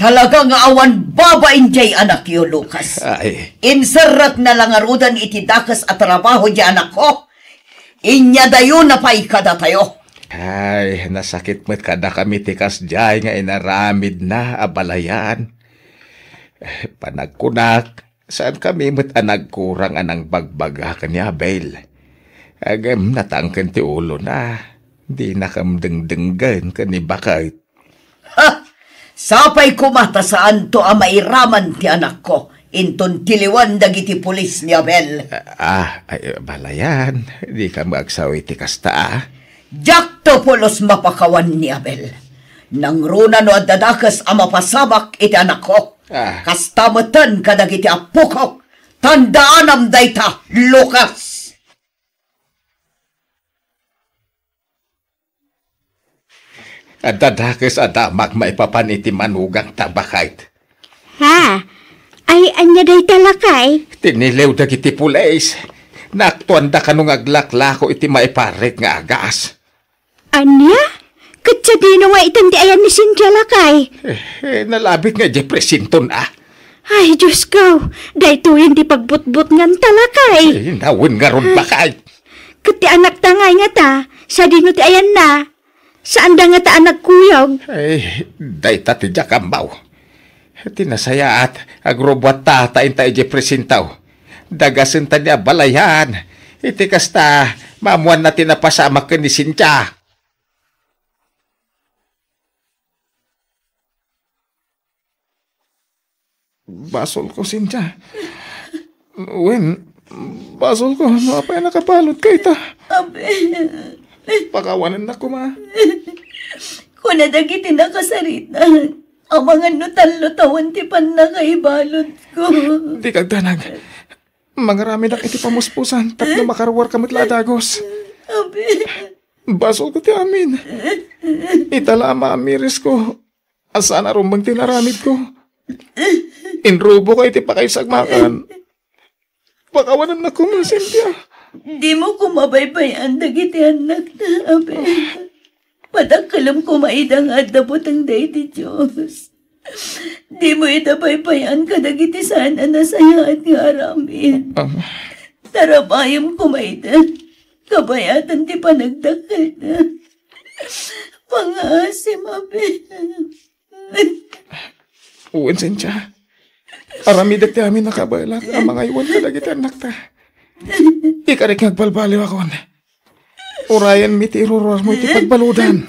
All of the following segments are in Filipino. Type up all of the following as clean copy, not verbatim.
Talaga nga awan babain jay anak yo, Lucas. Ay, Inserat na lang arudan iti dakas at trabaho di anak ko. Inya dayo na pa ikada tayo. ay, nasakit mo't kada kami tikas jay nga inaramid na abalayan. Panagkunak, saan kami mo't anagkurang anang bagbaga kanya, Abel. Agam natangkan ti ulo na. Di nakamdengdenggan kanibakay. Ha! Sapay kumata saan to mairaman ti anak ko. Inton tiliwan dagiti pulis ni Abel. Ay, balayan. Di ka magsawi ti kasta, Jak to pulos mapakawan ni Abel. Nang runa no adadakas mapasabak iti anak ko. Kastamatan kadagiti apukok. Tandaanam dayta, Lucas. At dadakas adamak maipapan iti manugang tabakait. Ha? Ay, anya day talakay? Tinilew dagiti pulis. Naktuan da kanong aglaklako iti maiparik nga agas. Anya? Katsa dino nga itandi ayan ni Cynthia lakay. Nalabit nga di presinton Ay, Diyos ko. Dahito yun di pagbutbut ngan talakay. Nawin nga ron bakay. Kati anak tangay nga ta. Sa dino ti ayan na. Saan da nga ta anak kuyog? Ay, day tati jakambaw. Tinasaya at agrobwat ta inta ije presintaw. Dagasin ta niya balayan. Iti kasta, mamuan na tinapasama ka ni Cynthia. Basol ko, Cynthia. Basol ko. Ano pa nakapalot kay ta? Abel. Pakawanan na ko, ma. Kung nadagiti nakasarita, ang mga nutal-lutawan ti pan na kaibalot ko. Di kagdanag. Mangarami na iti pamuspusan, tapno makarwar kamot ladagos. Abel. Basol ko ti amin. Itala maamiris ko. Asa na rumbang tinaramid ko. Inrubo ko iti pakaisagmakan. Pakawanan na ko, Cynthia. Di mo kumabaybayan dagiti anak na, Abel. Padagkalam kumaidang at dabutang day ti Diyos. Di mo itabaybayan ka dagiti sana nasayaan nga aramin. Tarabayam kumaida. Kabayatan ti panagdakal na. Pangasim, Abel. Uwan, Cynthia. Aramidag ti amin nakabalak ang mga iwan ka dagiti anak ta. Ikarik nagbalbaliw akon. Urayan mi ti iruruar mo iti pagbaludan.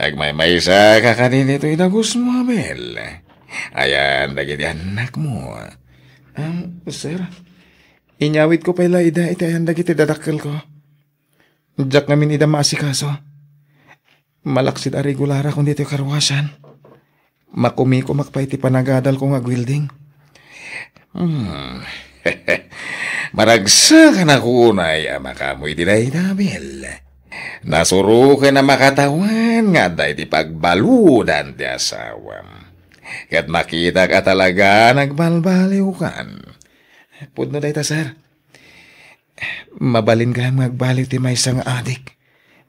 Agmay sa kakanin ito inagus mo, Abel. Ayan, dagiti anak mo. Sir, inyawit ko pala ida iti ayan dagiti dadakkel ko. Diyak namin ida maasikaso. Malaksid a regulara kung dito karwasan. Makumi ko makpa iti panagadal ko nga gwilding. Maragsa ka na kunay, makamoy tinay na, Abel. Nasuro ka na makatawan nga day di pagbaludan ti asawam. Kat makita ka talaga nagbalbaliw kan. Pudno day ta, sir. Mabalin ka magbaliw ti may isang adik.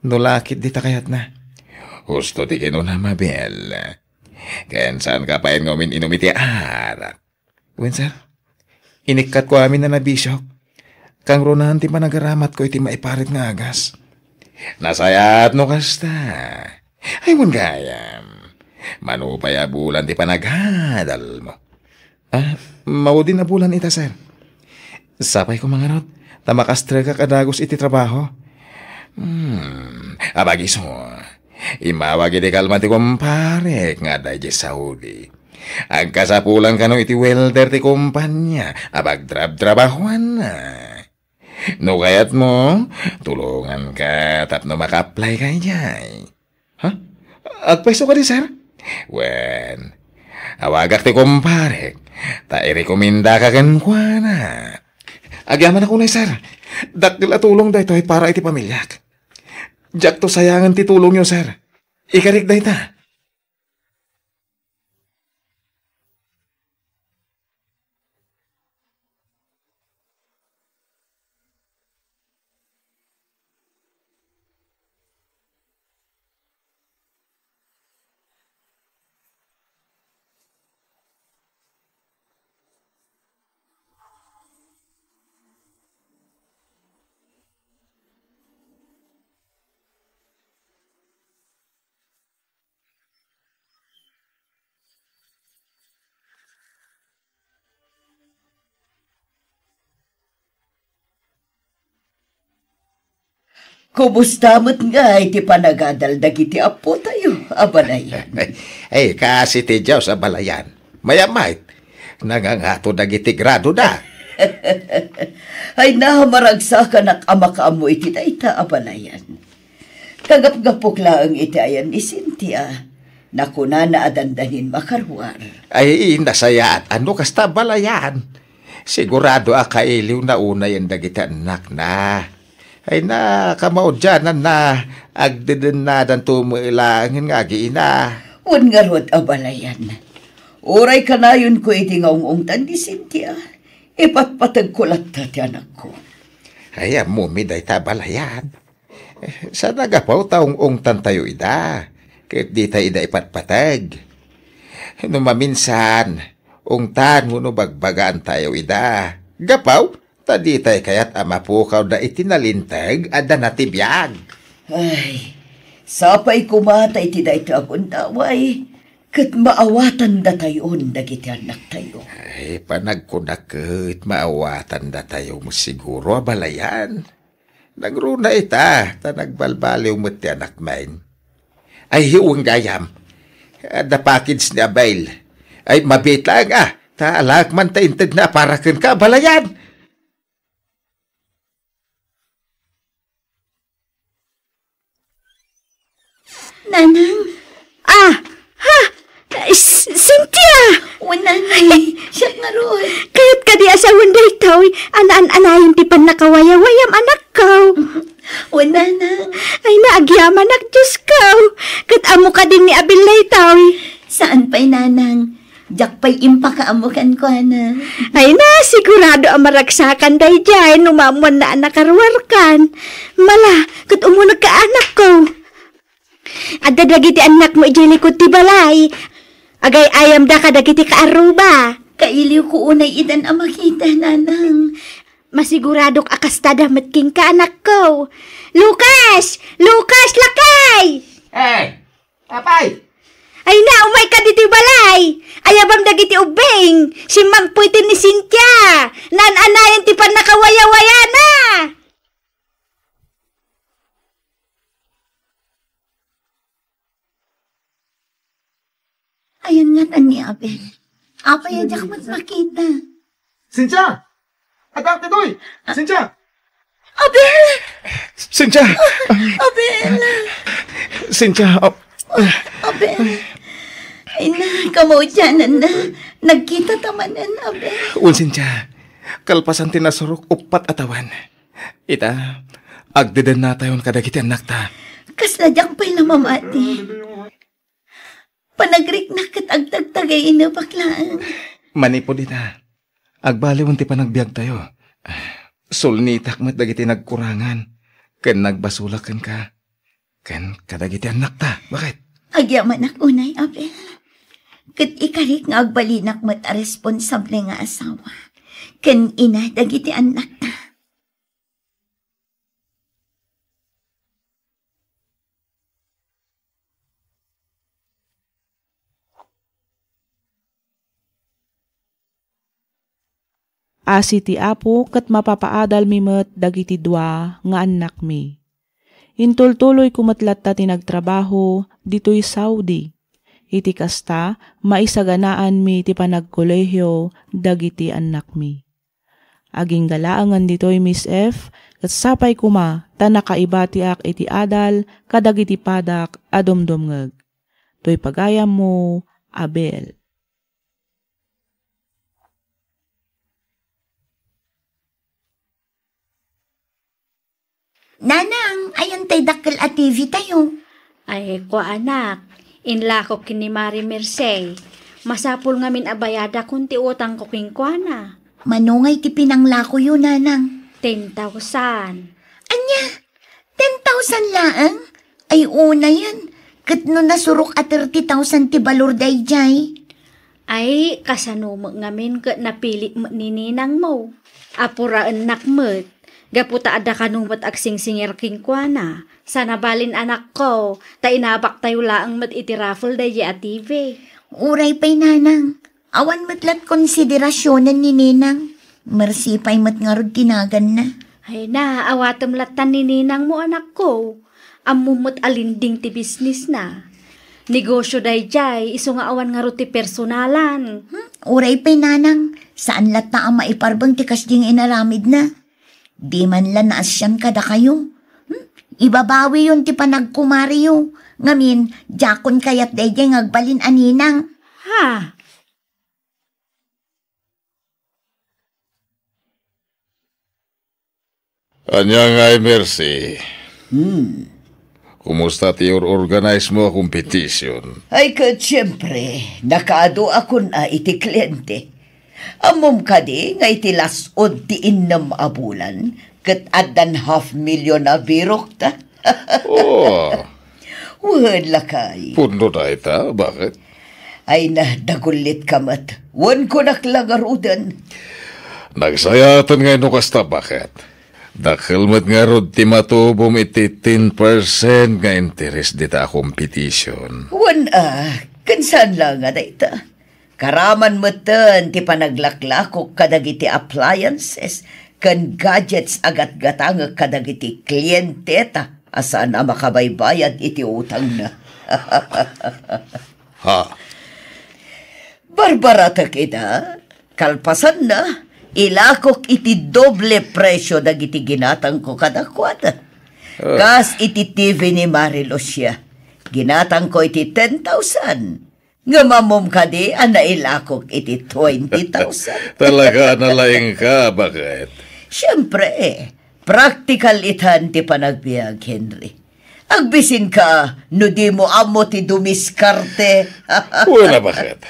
Nulakit di ta kayat na. Gusto ti kino na, Mabel. Kayan saan ka pa ngomin inumiti arak. Wen, sir. Inikat ko amin na nabisyok. Kang runahan ti panagaramat ko iti maiparit nga agas. Nasayat no kasta. Ay mun gayam. Manupaya bulan ti panaghadal mo. Maudin na bulan ita, sir. Sapay ko mga not. Tamakastra ka kadagos iti trabaho. Abagis mo. Imawag iti kalma ti kumpare nga dahi Saudi. Ang kasapulan ka no iti welder ti kumpanya. Abag drab-drabahuan na. No kayat mo, tulungan ka tapno maka-apply ka jay. Ha? Agpwesto ka di, sir? Wen, awagak ti kumpare. Ta irekomenda ka kenkwana. Agyaman ako na, sir. Dakil atulong dayto ay para iti pamilyak. Jak to sayangan ti tulong nyo, sir. Ikarik dayta. Kumusta mo't nga iti panagadaldag iti apo tayo, abalayan. Ay, kasi ti Diyaw sa balayan. Mayamait, nangangato dagiti grado da. Ay nahamaragsa ka nakama iti dayta, abalayan. Kagap-gapok laang iti ayan ni Cynthia. Nakuna na adandanin makarwar. Ay, nasaya at ano kasta balayan. Sigurado akailiw na una yung dagiti anak na. Ay na, kamaudyanan na, agdedenadan tumuilangin nga giina. Un nga rod, abalayan. Uray ka na yun ko iti ngaungungtan ni Cynthia. Ipatpatag ko latta ti anak ko. Ay, amumi day tabalayan. Sa nagapaw taong ungtan tayo ida, kahit di tayo ida ipatpatag. Numaminsan, ungtan mo no bagbagaan tayo ida. Gapaw, tadi tayo kaya't amapukaw da itinalintag ada natibiyag. Ay, sapay kumata iti da ito akong taway. Kat maawatan da tayon dagiti anak tayo. Ay, panagkunakit maawatan da tayo mo siguro balayan. Nagruna ita, ta nagbalbaliw mo ti anak main. Ay, hiwang gayam. Da package ni Abail. Ay, mabit lang ta alak man ta intag na para ka balayan. Nanang, Cynthia! nanay, siya nga ron. Kaya't ka di asawan day tao, anaan-anayin ti pan nakawaya-wayam anak ko. Nanang, Ay naagyaman ak Diyos ko. Kat amo ka din ni Abilay tao. saan pa'y nanang? Jak pa'y impakaamukan ko, na. Ay na, sigurado ang maragsakan day dyan, umamuan na anak karwarkan. Mala, kat umunag ka anak ko. Adda dagiti anak mo ijilikod ti balay. Agay ayam da ka dagiti kaaruba. Kailiw ko unay idan ang makita, nanang. Masiguradok akastada matking ka anak ko. Lucas! Lucas, lakay! Apay! Ay na, umay ka diti balay. Ayabam dagiti ubeng. Si magpuitin ni Cynthia. Nan-anayan ti pan nakawaya-waya na. Ayan nga tan ni Abel. Apay ajak mat makita. Cynthia! Adak titoy! Cynthia! Abel! Cynthia! Abel! Cynthia! Abel! Ay na, kamudyanan na. Nagkita tamanan, Abel. Cynthia, kalpasan tinasurok upat atawan. Ita, agdeden na tayon kadagiti anak ta. Kasladyak pa'y namamati. Panagrik na kat agtagtagay ina baklaan. Manipod ita. Agbaliwan ti panagbiag tayo. Sulnitak mat dagiti nagkurangan. Ken nagbasulakan ka. Ken kadagiti anak ta. Bakit? Agyaman ak unay, Abel. Kat ikarik nga agbalinak mat a responsable nga asawa. Ken ina dagiti anak ta. Asi ti Apo ket mapapaadal mi met dagiti dua nga anak mi. Intultuloy kumatlat ta tinagtrabaho dito'y Saudi. Iti kasta, maisaganaan mi ti panagkolehiyo dagiti anak mi. Aging galaangan dito'y Miss F, kat sapay kuma, ta nakaibatiak iti adal, kadagiti padak, adomdomngag. To'y pagayam mo, Abel. Nanang, ayan tay dakkel at TV tayo. Ay, ko anak, inla ko kini Mari Mercey. Masapul ngamin abayada kung ti utang ko kinkwana. Manungay ti pinangla ko yun, nanang. 10,000. Anya, 10,000 laang? Ay, una yan. Kat no nasurok at 30,000 ti balor dayjay. Ay, kasano mo ngamin kat napili mo nininang mo. Apuraan nakmet. Gaputa ada kanumot aksing singer kinkwana. Sana balin anak ko, ta inabak tayo laang mat iti raffle dayi at TV. Uray pa'y nanang. Awan matlat konsiderasyonan ni ninang. Mersi pa'y mat nga rod tinagan na. Ay na, awatam latan ni ninang mo anak ko. Amumot alinding ti business na. Negosyo day jay, iso nga awan nga rod ti personalan. Uray pa'y nanang. Saan lat na ang maiparbang ti kasding inaramid na? Di man lang naasyan kada kayo. Ibabawi yun ti panagkumariyo. Ngamin, jakon kayat dayjay ngagbalin aninang. Ha? Anya nga Mercy. Kumusta ti organize mo a competition? Ay kat siyempre, nakaado ako na iti kliyente. Amom ka di, nga iti lasod ti innam abulan, kat adan 500,000 na birok ta. Oh, Wad lakay. puno na ita. Bakit? Ay na, dagulit kamat. Wan ko naklagarudan. Nagsayatan nga ino kasta. Bakit? Dakalmat nga rod ti matubom iti 10% nga interest dita competition. Wan kansan lang nga dayta. Karaman mo tan ti panaglaklakok kadagiti appliances, kan gadgets agat-gatang kadagiti kliyente ta, asaan na makabaybayad iti utang na. Ha? Barbarata kita, kalpasan na, ilakok iti doble presyo dagiti ginatang ko kadakwata. Kas iti TV ni Marilucia, ginatang ko iti 10,000. Nga mamom ka di, nailakok iti 20,000. Talaga nalaing ka. Bakit? Siyempre, practical itan ti panagbiag, Henry. Agbisin ka, no di mo amo ti dumiskarte. Wala bakit?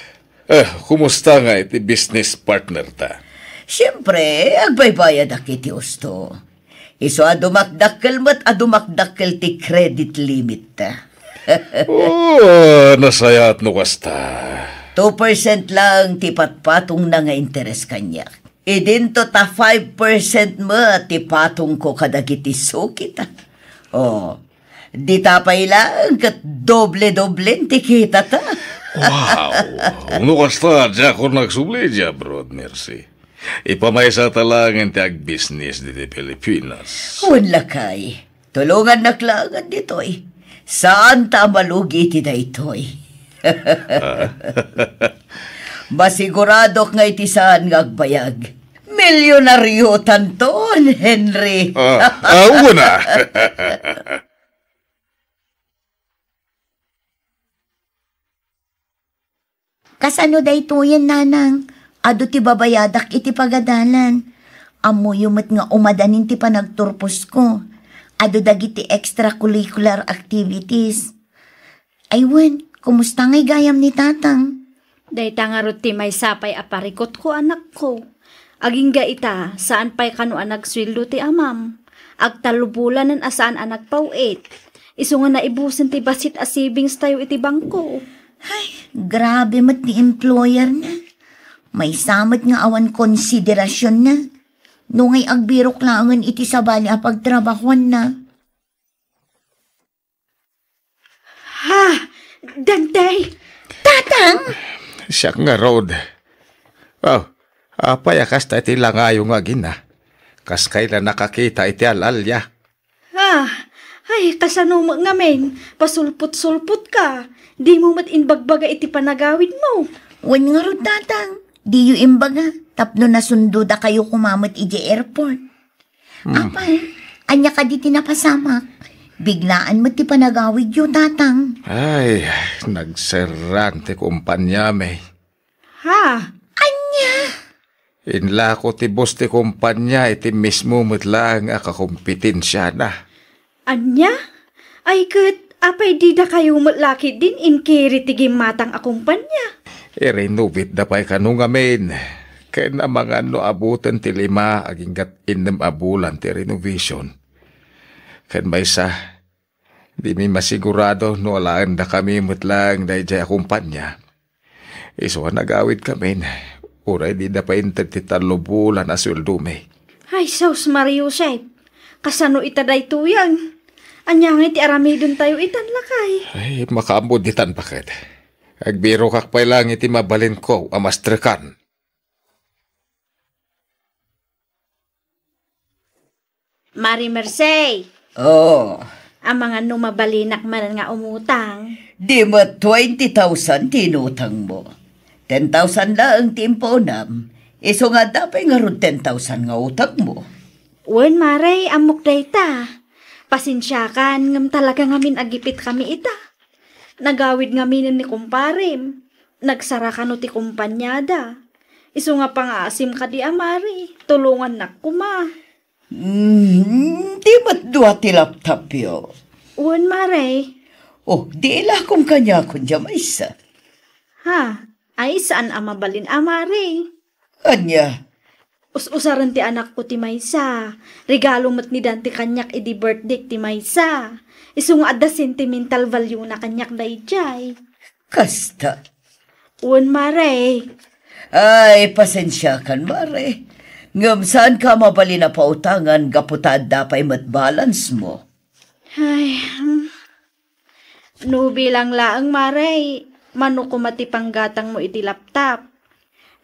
Kumusta nga iti business partner ta? Siyempre, agbaybayad akiti usto. Iso adumakdakkel mat adumakdakkel ti credit limit ta. Nasayat no kasta. 2% lang ti patpatong na nga interes kanya. Idinto ta 5% mo ti patong ko kadagiti sukit. Di tapay lang kat doble-doble ti kita ta. Wow! No kasta, dya ko nagsubli dya, Brod Mercy. Ipamaysa talangan ti ag-business di Pilipinas. Wala kay. Tulungan naklangan ditoy. Saan ta malugi ti daytoy? Masigurado nga iti saan nga agbayag. Milyonaryo tanton, Henry. Una! Kasano daytoyen nanang? Ado ti babayadak iti pagadalan. Amo yumet nga umadanin ti panagturpos ko. Ado dagiti extracurricular activities. Aywan, kumusta nga'y gayam ni tatang? Dayta nga rod ti may sapay aparikot ko anak ko. Aging ita, saan pa'y kano anak swildo ti amam. Agtalubulan ng asaan anak pauit. Iso nga naibusin ti basit a savings tayo iti bangko. Ay, grabe mat ni employer na. May samot nga awan konsiderasyon na. Nungay agbirok langan iti sabali a pagtrabahuan na. Ha! Dantay! Tatang! Siya nga, Rod. Payakas ta iti langayo nga gina. Kas kailan nakakita iti alalya. Ha! Ay, kasano mo ngamen, pasulput-sulput ka. Di mo matinbagbaga iti panagawid mo. Wen nga ro tatang, di yu imbaga, tapno na sundo da kayo kumamot iji airport. Apay, anya ka di tinapasamak. Biglaan mo ti panagawid yu tatang. Ay, nagserang ti kumpanya may. Ha? Anya? Inla ko ti boss ti kumpanya iti mismo lang akakumpetensya na. Anya? Ay, kat, apay di da kayo matlaki din in kiri tigim matang akumpanya. Irenovate da pa'y kanong amin. Kaya na mga no abutan ti 5 aging gat 6 abulan ti renovation. Kaya may sa, di mi masigurado no alaan da kami mutlang da ijay akumpanya. Iso nagawid kami. Uray di da pa intentitalo bulan asweldo may. Ay, Sos Mario Sep. Kasano itaday tuyang? Anya nga iti aramidon tayo itan lakay. Ay, makaambuditan bakit. Agbiro kakpay lang iti mabalin ko, amastrekan. Mari Mersey, Oh, ang mga numabalinak man nga umutang. di mo 20,000 tinutang mo. 10,000 lang timponam. Iso nga dapat nga ron 10,000 nga utang mo. Wen, Maray, amok dayta. Pasensya kan, ngam talaga ngamin agipit kami ita. Nagawid ngamin ni kumparim. Nagsara ka no ti kumpanyada. Iso nga pang-aasim ka di amari. Tulungan na kuma. Di mo't dua ti laptop yo. Wen, Maray. Oh, di ila kong kanya kung jamaysa. Ha? Ay, saan amabalin amari? Anya, Usaran ti anak ko ti Maysa. Regalo mo't ni Dante kanyak idi birthday ti Maysa. Iso nga adda sentimental value na kanyak dayjay. kasta. Wen, Maray. Ay, pasensya kan, mare. Ngam saan ka mabali na pautangan gaputad dapay mat balance mo? Ay, no bilang laang Maray. Mano ko matipanggatang mo iti laptop.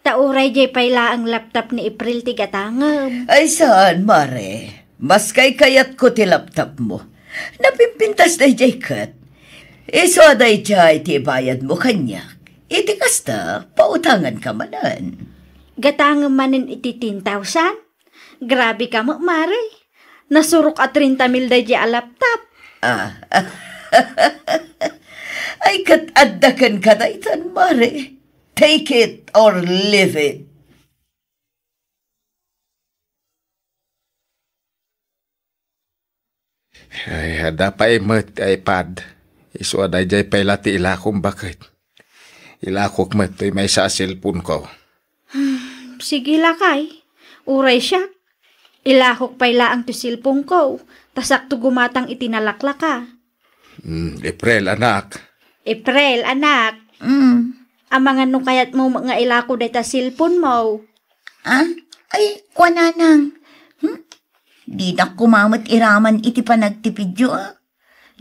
Tauray jay pay laang laptop ni April ti gatangam. Ay saan, mare? Mas kay kayat ko ti laptop mo. Napimpintas na jay kat. Iso aday jay ti bayad mo kanyak. Iti kasta, pautangan ka manan. Gatangam manin iti 10,000? Grabe ka mo, Maray. Nasurok at 30,000 day jay a laptop. Ay kat addakan ka na itan, mare. Take it or leave it. Ay, hada pa imat iPad. Iso aday jay pailati ilakong bakit. Ilakok mat to'y may sa cellphone ko. Sige lakay. Uray siya. Ilahok pay laang ti silpong ko. Tasak to gumatang itinalakla ka. April, anak. April, anak. Ang mga nung kayat mo nga ilako data cellphone mo. Ah? Ay, kwa nanang. Di na kumamot iraman iti panagtipidyo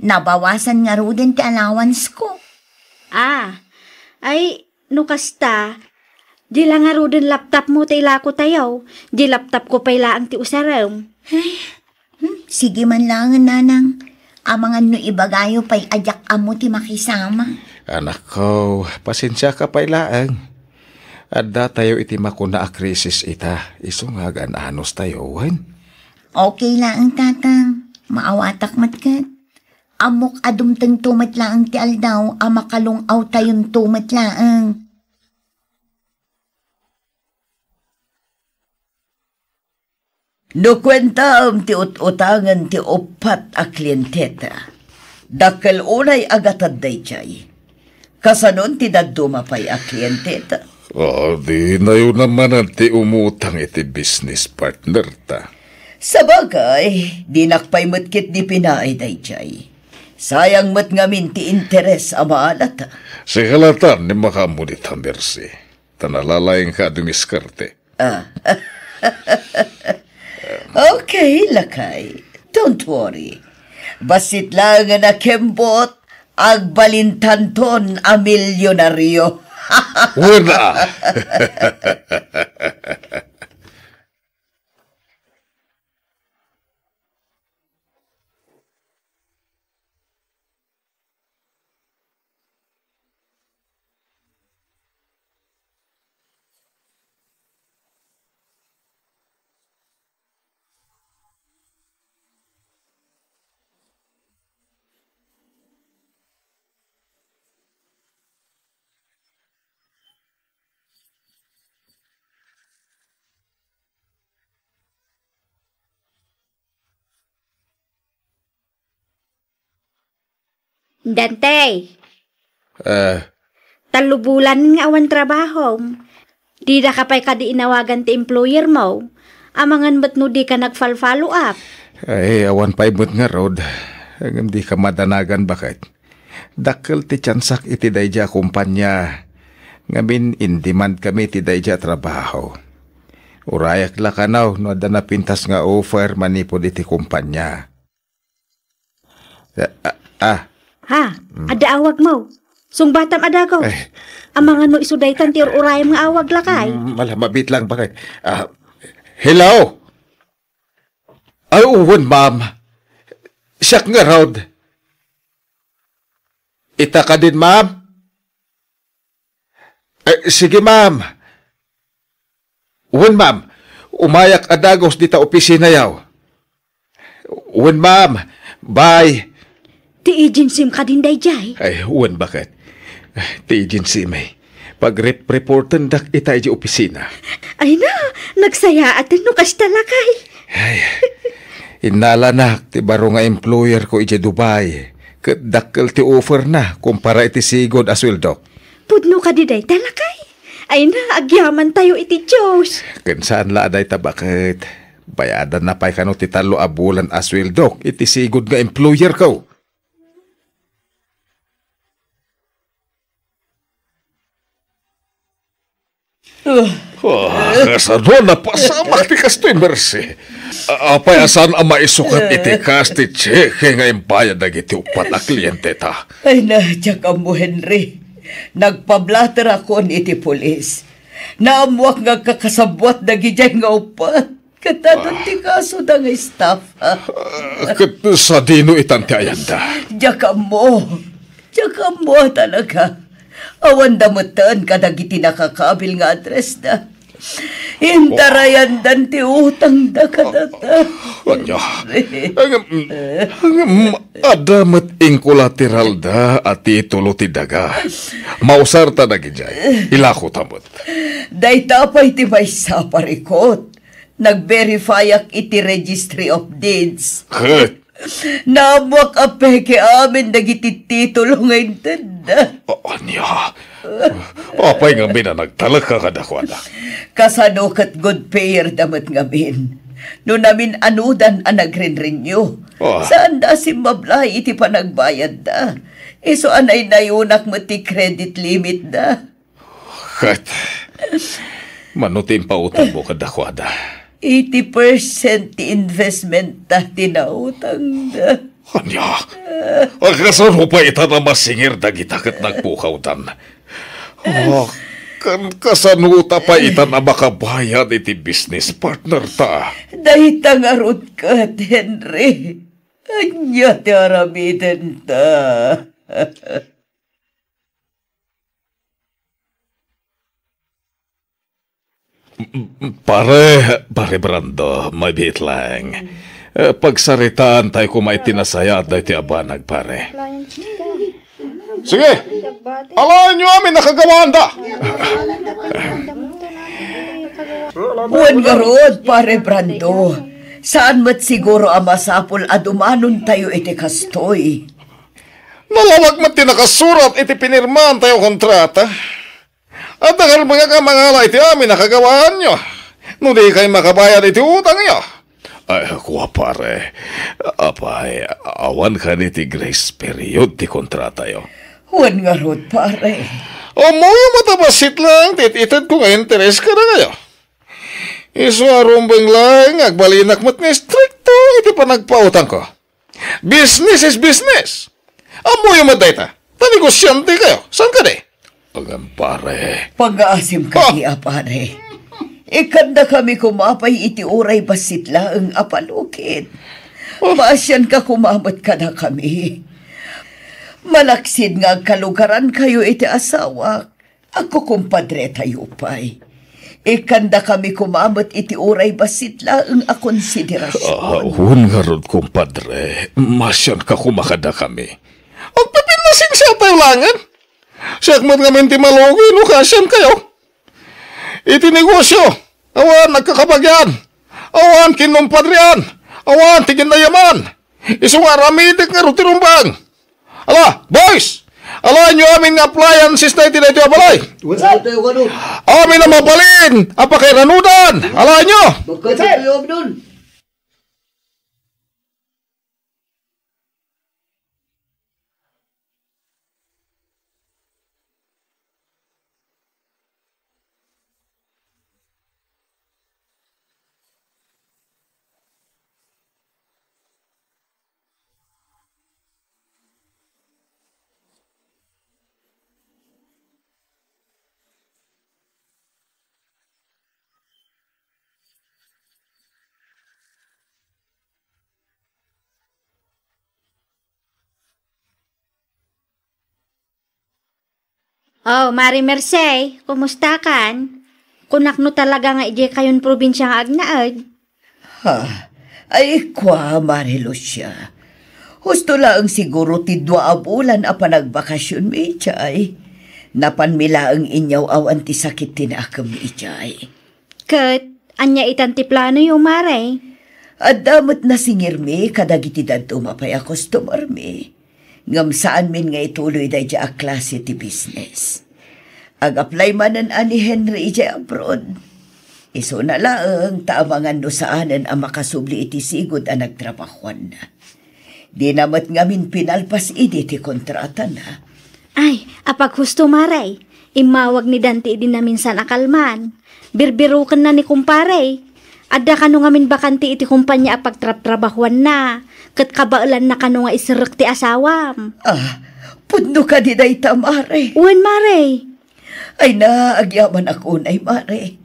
Nabawasan nga ro din ti allowance ko. Ay, nukasta. Di lang nga ro din laptop mo ti ilako tayo. Di laptop ko pay laang ti usaram. Sige man lang, nanang. Amangan no ibagayo pa'y ajak amo ti makisama. Anak ko, pasensya ka pailaang. Adda tayo iti makuna a krisis ita. Iso nga anos tayo, wan. Okay lang, tatang. Maawatak matkat. Amok adumtang tumat laang ti aldaw, amakalungaw tayon tumat laang. No kwenta ti utangan ti upat a klienteta. Dakkel unay agatad day chay. Kasanon ti daduma pay a klienteta. Di na yun naman ang ti umutang iti business partner ta. Sabagay, di nakpay matkit di pinaay day chay. Sayang mat ngamin ti interes a maalata. Si halatan ni makamunit ang Mercy. Tanalalayang ka dumiskarte. Okay, lakay. Don't worry. Basit lang na kembot, agbalintanton a milyonaryo. Wala! Dante, Eh, talubulan nga awan trabaho. Di na kapay ka di inawagan ti employer mo. Amangan ba't no di ka nag-follow up? ay, awan pa imot nga, Rod. Hanggang di ka madanagan, bakit? Dakkel ti tsansak iti dayja kumpanya. Ngamin in demand kami ti dayja trabaho. Urayak la kanaw no ada na pintas nga offer manipod iti kumpanya. Ha? Ada awag mo. Sungbatam ada ko. Ay. Amangan no isudaytan ti urayam nga awag lakay. Malamabit lang, bakit? Hello? Ay, uwan, ma'am. Siyak nga, Rod. Ita ka din, ma'am? Sige, ma'am. Uwan, ma'am. Umayak adagos dita opisina yaw. Uwan, ma'am. Bye. Ti agency ka din dayjay. Ay, uwan, bakit? Ti agency may. Pag-reportan dak ita iji opisina. Ay na, nagsaya atin no kas talakay. Ay, inala na, ti baro nga employer ko iji Dubai. Kadakkel ti offer na, kumpara iti sigod asweldo. Pudno ka di day talakay. Ay na, agyaman tayo iti Diyos. Kansaan la aday tabakit. Bayadan na pa'y kano ti talo a bulan asweldo. Iti sigod nga employer ko. Kasano na pasamak ti kastoy, Mercy. Apay asan ang maisukat iti kasti cheque nga impayad na iti upat na kliyente ta. Ay na, tsaka mo, Henry. Nagpablater ako iti polis. Naamuak nga kakasabwat na gijay nga upat. Katadon ti kaso na nga staff, ha? Sa dino itan ti ayanda. Tsaka mo talaga. Awan damutan ka dagiti nakakabil nga address na. Intarayan dan ti utang da kadata. Anya, adamat ing kolateral da at itulo ti daga. Mausar ta nagijay, ilako tamot. Day tapay ti may saparikot. Nag-verify ak iti registry of deeds. Ket, Namuak apeke amin dagiti titulo ngayon tanda. anya, apay nga mina nagtalak ka kadakwana. Kasano kat good payer damat ngamin. No namin anudan ang nagren-renew. Saan da si mablay iti panagbayad da? Iso anay nayunak mo ti credit limit da. Ket, manutin pa utang mo kadakwana. 80% ti investment ta tinautang da. Anya, agkasan mo pa ita na masingir dagita kat nagpukawtan. Kan kasanuta pa ita na makabayad iti business partner ta. Dahil tangarot ka, Henry. Anya ti aramiden ta. Pare Brando, mabit lang. Pagsaritaan tayo kumay tinasaya at dahi ti abanag, pare. Sige, alayan nyo amin nakagawaan da. Buwan nga rod, pare Brando. Saan mat siguro amasapol adumanon tayo iti kastoy? Nalawag mat tinakasurat iti pinirman tayo kontrata. At dahil mga kamangala iti amin nakagawaan nyo. No di kayo makabayad iti utang nyo. Ay, kuha pare. Apay, awan ka ni ti grace period ti kontrata yo. Buwan nga rod, pare. O mo matabasit lang, tititad ko nga interes ka na kayo. Isuarumbang lang, agbalinak mo't nga stricto, iti pa nagpautang ko. Business is business. Amo yung madayta, tanegosyante kayo, saan ka di? Agam pare. Pag-aasim ka niya, pare. Ikanda kami kumapay iti uray basit lang apalukit. Maasyan ka kumamot ka na kami. Malaksid nga kalugaran kayo iti asawak. Ako kumpadre tayo pa'y. Ikanda kami kumamot iti uray basit lang a konsiderasyon. Hun nga rod kumpadre, masyan ka kumakada kami. Agpipinasin siya tayo langan. Siyak mat nga menti malogi, lukasyan kayo. Iti negosyo, awan nagkakapagyan, awan kinumpadrian, awan tigin na yaman, isong aramidik nga rutirumbang. Ala, boys! Ala nyo amin nga appliances na itinay ito balay. Wala tayo ka nun. Amin na mabalin! Apa kay ranudan! Ala nyo! Magkasa tayo nun. Oh, Mari Mercey, kumusta kan? Kunak no talaga nga ije kayon probinsya nga agnaad. Ha, ay kwa, Mari Lucia. Husto lang siguro ti 2 bulan a panagbakasyon mi ichay. Napanmila ang inyaw awan ti sakit tinakam mi ichay. Kat, anya itanti plano yung Mare. At damot na singir mi, kadagiti dadto mapay a customer mi. Ngam saan min nga ituloy da ija a klase ti business. Ag-apply manan ani Henry ija abroad. Iso na lang, taamangan no saanan ang makasubli iti sigod ang nagtrabahuan na. Di namat ngamin pinalpas idi ti kontrata na. Ay, apag husto Mare, imawag ni Dante din namin sa nakalman. Birbirukan na ni kumpare. Adda kano ngamin bakanti iti kumpanya apag trabahuan na. Kat kabailan na kano nga isirek ti asawam. Ah, pudno ka di day Mare. Uwan Mare. Ay na, agyaman ako nay Mare.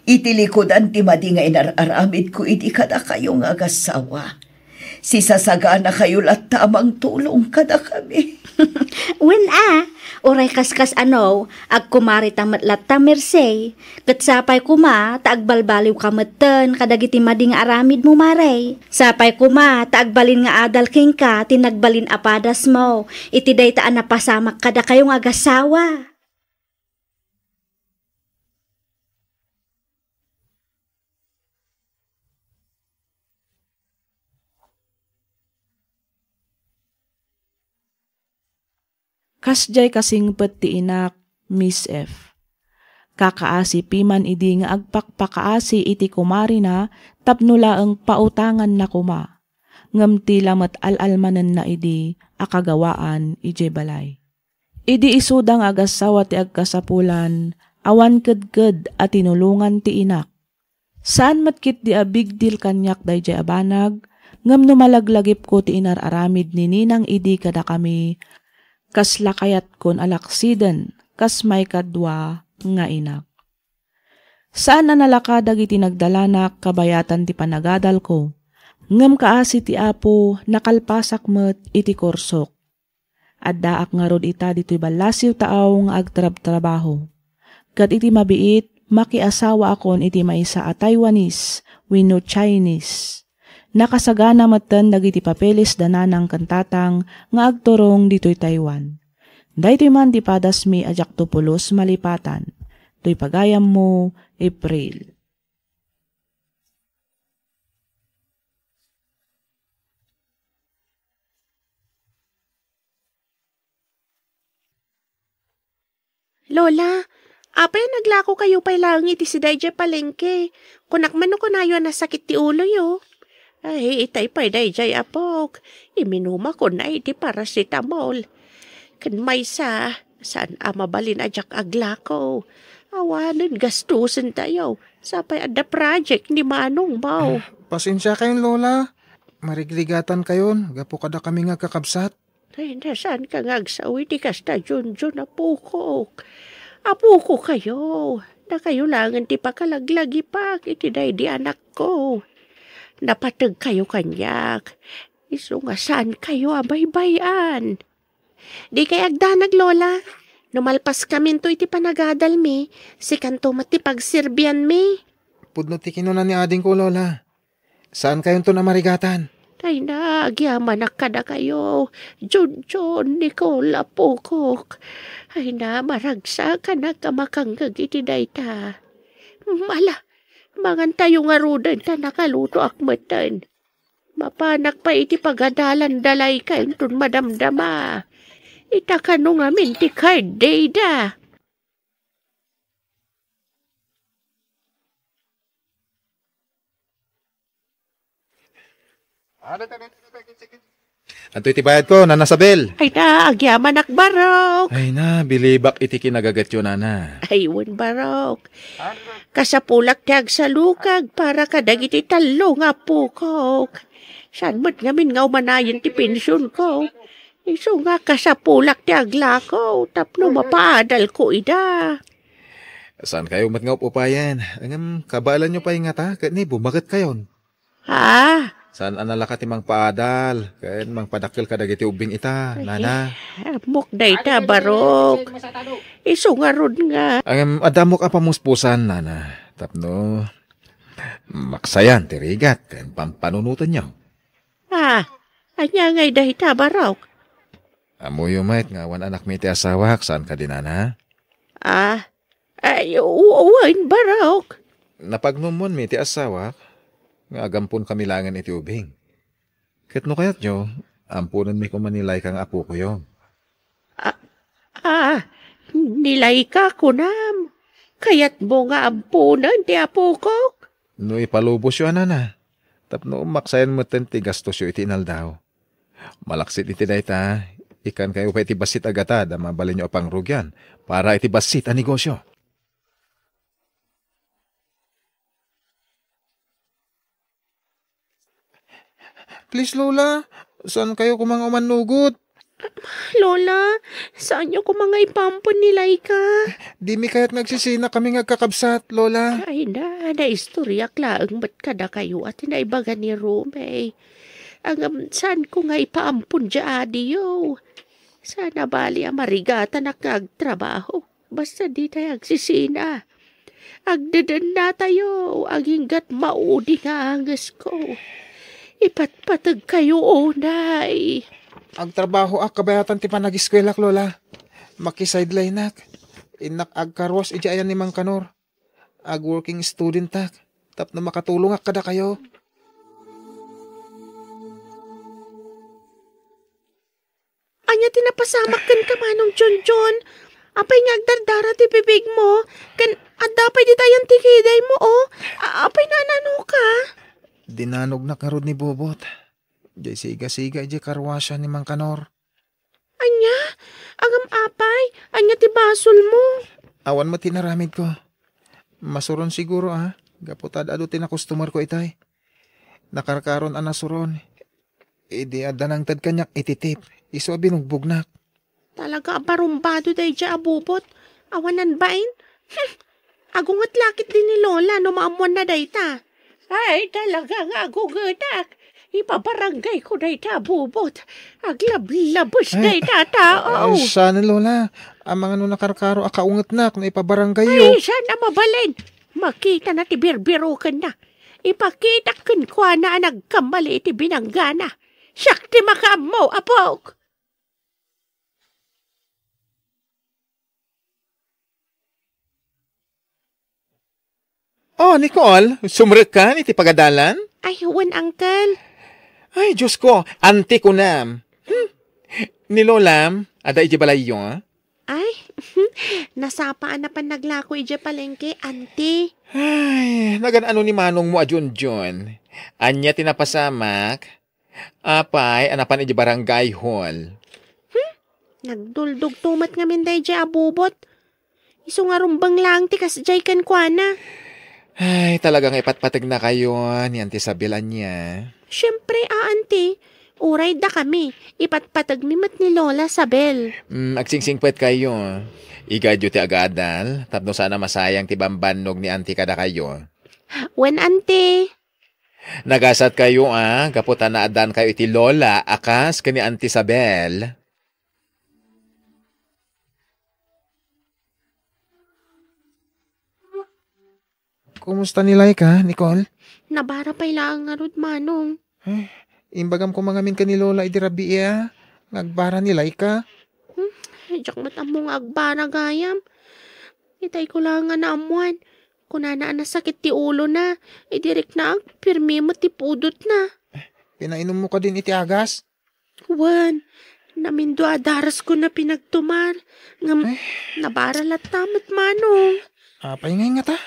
Itilikodan ti madi nga inararamid ko iti kada kayo nga agasawa. Sisasagana kayo lat tamang tulong kada kami. Uwan oray kaskas ag kumari tamat latta Mercey. Kat sapay kuma, taagbalbaliw kamatan, kadagiti mading aramid mo Mare. Sapay kuma, taagbalin nga adal king ka, tinagbalin apadas mo. Iti daytaan na pasamak kada kayong agasawa. Kasjay kasing ti inak, Miss F. Kakaasi piman idi nga agpakpakaasi iti kumari na tapnula ang pautangan na kuma. Ngam ti lamat alalmanan na idi akagawaan ije balay. Idi isudang agasawa ti agkasapulan, awan kedked at tinulungan ti inak. Saan matkit di a big deal kanyak day jay abanag, ngam numalaglagip ko ti inararamid ni ninang idi kada kami, kas lakayat kon alaksiden, kas may kadwa nga inak. Saan na nalakadag iti nagdalanak kabayatan ti panagadal ko, ngam kaasi ti apo nakalpasak met iti korsok. Addaak nga rod ita dito'y balasiw taaw nga agtrab-trabaho. Kat iti mabiit, makiasawa akon iti maisa a Taiwanese, wenno Chinese. Nakasagana matan dagiti papeles dananang kantatang nga agturong dito'y Taiwan. Daytoy man di padas mi ajak tupulos malipatan. To'y pagayam mo, April. Lola, apay naglako kayo pa'y lang iti si Dayjay palengke. Kunak man ko na yun nasakit ti ulo yo. Ay, itay pa'y Dayjay apok. Iminuma ko na iti paracetamol. Kan may saan mabalin ajak aglako. Awanan gastusin tayo. Sapay adda project ni Manong Bao. Pasensya kayon, Lola. Marigligatan kayon. Gapo kada kami nga kakabsat. Ay, nasaan ka nga agsawi di kasta Junjun apukok. Apuko kayo. Na kayo langan ti pakalaglagi pa. Iti day di anak ko. Napatag kayo kanyak. Iso nga saan kayo abaybayan. Di kay agdanag, Lola. Numalpas kami to iti panagadal mi. Si kanto mati pagsirbian mi. Pudno ti kinunan ni ading ko, Lola. Saan kayon to na marigatan? Ay na, agyaman kada kayo. Junjun, Nicola, Pukok. Ay na, maragsa ka na kamakanggag iti dayta. Mala, mangan tayo nga rudan ta nakaluto akmatan. Mapanak pa iti pagadalan dalay ka intun madamdama. Itakano nga min ti card day da. Anto iti bayad ko, Nana Sabel. Ay na, agyaman akbarok. Ay na, bilibak iti kinagagat yun, Nana. Aywan barok. Kasapulak ti agsalukag para kadagiti talo nga pukok. Saan mo't ngamin nga umanayan ti pensyon ko. Iso nga kasapulak ti aglako. Tapno mapaadal ko ida. Saan kayo matngaup upayan? Angam, kabalan nyo pa yung ngata, kani bumakit kayon. Ha? Saan analaka ti mang paadal? Kayan mang padakil kadagiti ubing ita, Nana. Amok day ta barok. Iso nga rod nga. Angam, adamok a pamuspusan, Nana. Tapno, maksayan, tirigat, kayan pampanunutan nyo. Ha? Anya ngay day ta barok. Amo yumait nga wan anak mi ti asawak, saan ka din, Nana? Ay, uwain barok. Napagnumon mi ti asawak, nga agampon kami langan iti ubing. Ket no kayat nyo, ampunan mi kumanilay kang apo ko yun. Nilay ka kunam. Kayat mo nga ampunan ti apo ko. No ipalubos yun, Nana. Tapno maksayan mo ti gastos yun iti inaldaw. Malaksit iti dayta, ikan kayo pa iti basit agata, mabalin nyo apang rugyan, para iti basit a negosyo. Please, Lola. Saan kayo kumang umanugot? Lola, saan niyo ko mga ipampon nilay ka? Di mi kaya't nagsisina kami ngagkakabsat, Lola. Ay na istorya klaang ba't kada kayo at inaibaga ni Rome. Ang saan ko nga ipaampon dya adiyo? Sana bali marigata na kagtrabaho. Basta di tayo agsisina. Agdadan na tayo, aginggat maudi nga angas ko. Ipatpatag kayo, onay. Ang trabaho kabayatan ti panag-eskwelak, Lola. Maki-sideline nak. Inak agkarwas iti ayan ni Mang Kanor. Ag-working student tak. Tapno makatulong kada kayo. Anya tinapasamak kan ka manong John. Apay nga agdardara ti bibig mo. Kan adapay di tayong tikiday mo, oh. Apay nanano ka. Dinanog na karod ni Bobot. Diyay siga-siga di karwasya ni Mang Kanor. Anya? Agam apay? Anya ti basol mo? Awan mo tinaramid ko. Masuron siguro Gaputad ado tinakustomer ko itay. Nakarkaron anasuron. Idi adanang tad kanyak ititip. Iso binugbugnak. Talaga barumbado day dya abubot. Awanan bain? Agungat lakit din ni Lola no maamuan na day ta. Ay, talaga nga agugadak. Ipabarangay ko day ta abubot. Aglablabos day ta tao. Ay, sana Lola. Ang mga nakarkaro akaungat na kung ipabarangay yo. Ay, sana mabalin. Makita na ti birbiro ka na. Ipakita kan kwa na nagkamali iti binanggana. Siyak ti makamo, apok. Oh, Nicole, sumrek ka iti pagadalan? Ay, huwan, uncle. Ay, Diyos ko, anti ko nam. Ni Lolam, ada iti balay yung, Ay, nasapaan na pa naglako ija palengke, auntie. Ay, nagan-ano ni Manong mo John. Anya tinapasamak. Apay, anapan iti barangay hall. Nagduldog tumat nga minday ija abubot. Iso nga rumbang lang ti kasjay kan kwa na. Ay, talagang ipatpatag na kayo ni Auntie Sabilan niya. Siyempre, auntie. Uray da kami. Ipatpatag ni mat ni Lola Sabel. Agsingsingpwet kayo. Igadyo ti agadal. Tapno sana masayang ti bambanog ni Auntie kada kayo. When, auntie? Nagasat kayo kaputan na adan kayo iti Lola, akas ka ni Auntie Sabel. Kumusta nilay ka, Nicole? Nabara pa ilang nga rod, manong. Imbagam ko mga min ka ni Lola idirabi Ngagbara nilay ka. Diyak matamong agbara gayam. Itay ko lang nga naamuan. Kunana na sakit ti ulo na. Direk na pirmi mo ti pudot na. Pinainom mo ka din iti agas? Wan, Namindo adaras ko na pinagtumar. Ngam, nabaralat tamat manong. Apay ngay nga ta.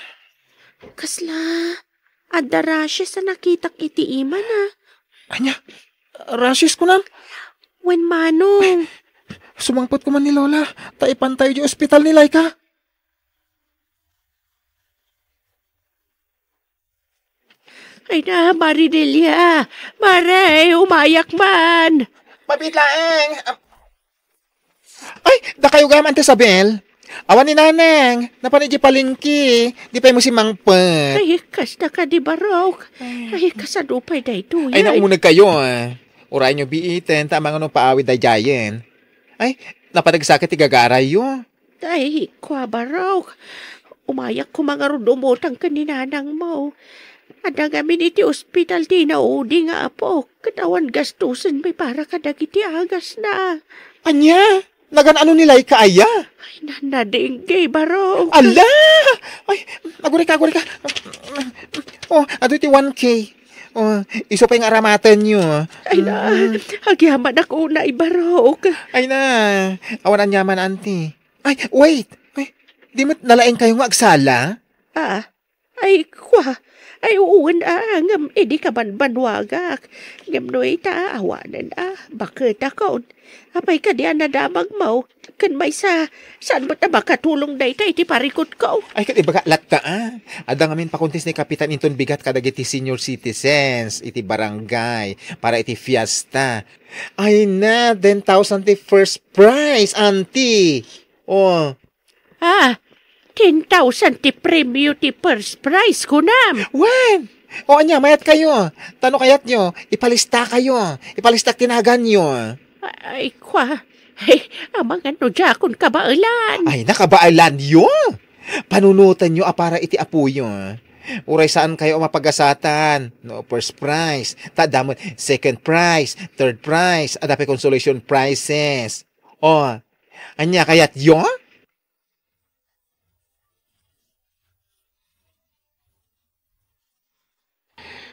Kasla, adarasya sa nakitak iti ima na. Anya, rasis ko nan. Wen manong. Sumangpot ko man ni Lola. Taipan tayo di ospital ni Laika. Ay na, Maridelia. Maray, umayak man. Mabitlaeng. Ay, da kayo gaman te Sabel. Awan ni Naneng. Napanidji palingki. Di pa mo si Mangpet. Ay, kasta ka di barok. Ay, kasadupay da ito. Ay, naumunag kayo Uray nyo biiten. Tama nga nung paawid da jayen. Ay, napadagsakit igagaray yun. Ay, kwa barok. Umayak ko mga rudumotang kaninanang mo. Adang amin iti ospital di na udi nga apo. Katawan gastusan may para kadagiti agas na. Anya? Nagan nila ikaaya? Ay, nanadingge, barok. Ala! Ay, aguri ka. Oh, ado iti 1K. Oh, iso pa yung aramatan nyo. Ay na, agyaman ako na ibarok. Ay na, awan anyaman, auntie. Ay, wait. Ay, di mo nalaing kayo nga agsala? Ay, kwa. Ay, uwan ngam, edi ka banwagak. Ngam no ita, awanan bakit ako. Apay ka diyan na damag mo. Kan may saan ba't na makatulong na ita, iti parikot ko. Ay, kati baga latta Adang amin pakuntis ni Kapitan Inton bigat kadagiti senior citizens, iti barangay, para iti fiesta. Ay na, 10,000 ti first prize, auntie. Oh. 10,000 ti premyo ti first prize ko nam. Wen! O anya, mayat kayo. Tano kayat nyo? Ipalista kayo. Ipalista tinagan nyo. Ay, kwa. Ay, amang ano dyan kabailan. Ay, nakabailan yun. Panunutan nyo para iti apo yun. Uray saan kayo mapagasatan? No, first prize. Tadamon, second prize, third prize, adapi consolation prizes. O, anya kayat yun?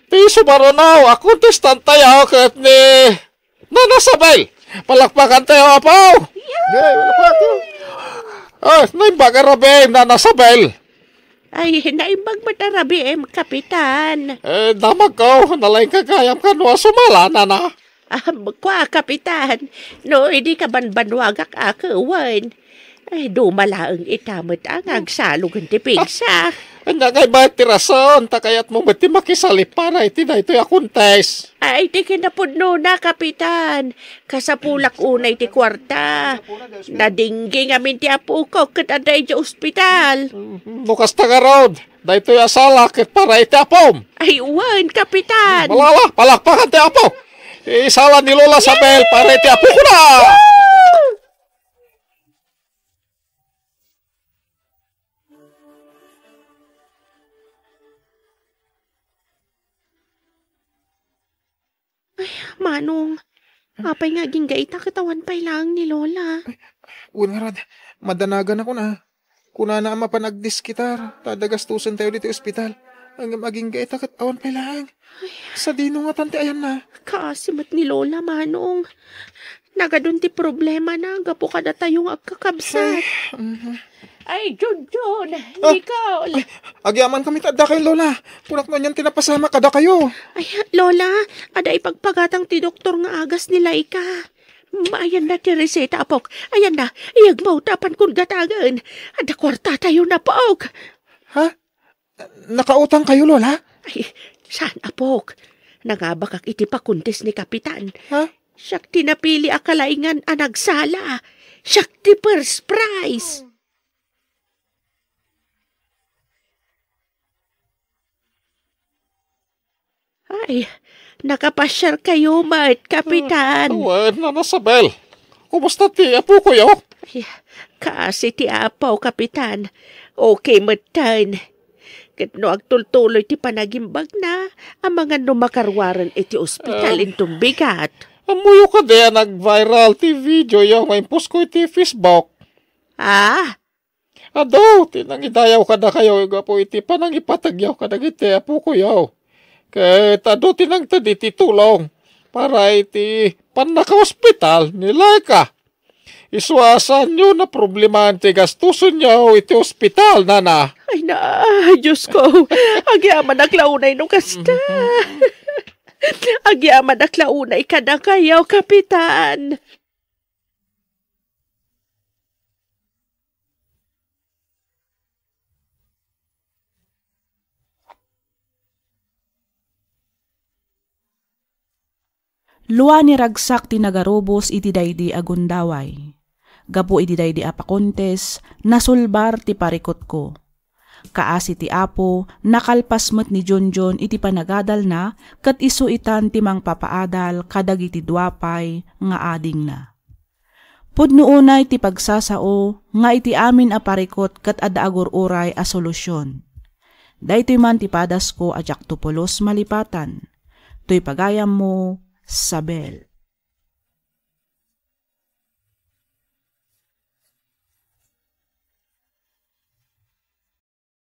Di sumaranaw, ako testan tayo kat ni Nanasabel. Palakpakan tayo, apaw. Yeah, naimbaga rabi, Nanasabel. Ay, naimbag matarabi kapitan. Damag ko, nalaing kagayam ka no, sumala, nana. Kwa, kapitan. No, hindi ka banwagak akawan. Ay, dumalaang itamot ang agsalog ang tipigsa. Anya kay ba tirason, takayat mo bati makisalip para iti na ito'y akuntes. Ay, di kinapudno na, kapitan. Kasapulak unay ti kwarta. Nadingging amin ti apo ko kat aday di ospital. Bukas tagarod, na ito'y asalak para iti apom. Ay, uwan, kapitan. Malala, palakpakan ti apo. Isala ni Lola Sabel para iti apo ko na. Manong, apay nga ginggaita katawan pa'y lang ni Lola. Uwan nga rad, madanagan ako na. Kuna na mapanagdis kitar, tadagastusan tayo dito ospital. Ang maging gaita kat awan pa'y lang. Sa dino nga tante ayan na. Kaasimat ni Lola, Manong. Nagadun ti problema na, gapo ka na tayong agkakabsat. Ay, Junjun, ikaw. Agyaman kami tada kay Lola. Punak na niyan tinapasama kada kayo. Ay, Lola, ada ipagpagatang ti doktor nga agas nila ika. Ayan na ti reseta, apok. Ayan na, iyagmaw tapan kung gatagan. Ada kwarta tayo na, apok. Ha? Nakautang kayo, Lola? Ay, saan, apok? Nangabakak iti pakuntis ni Kapitan. Ha? Siyak tinapili akalaingan anagsala. Siyak ti first prize. Ay, nakapasyar kayo, Mart, Kapitan. Nanasabel, kumusta ti apo ko yo? Ay, kasi ti apaw, Kapitan. Okay, Martan. Kat no agtultuloy ti panagimbag na, ang mga numakarwaran iti ospital intong bigat. Amuyo ka de nag-viral ti video yo, may post ko iti Facebook. Ado, tinangidayaw ka na kayo, gapo iti panangipatagyaw ka na iti apo ko yo. Kaya tado tinang tadi titulong. para iti panaka-hospital nila ka. Iswasan nyo na problema ti gastuson nyo iti hospital, nana. Ay na, Diyos ko. Agyaman aklaunay no kasta. Agyaman aklaunay ka na kayaw, Kapitan. Luwa ni ragsak ti nagarubos iti daydi agundaway. Gapo iti daydi apakontes, nasulbar ti parikot ko. Kaasi ti apo, nakalpas met ni Jonjon iti panagadal na, kat isuitan ti mang papaadal kadag iti duapay nga ading na. Pudno unay ti pagsasao, nga iti amin aparikot kat ada agururay a solusyon. Daytoy man ti padas ko ajak tupulos malipatan. To'y pagayam mo, Sabel.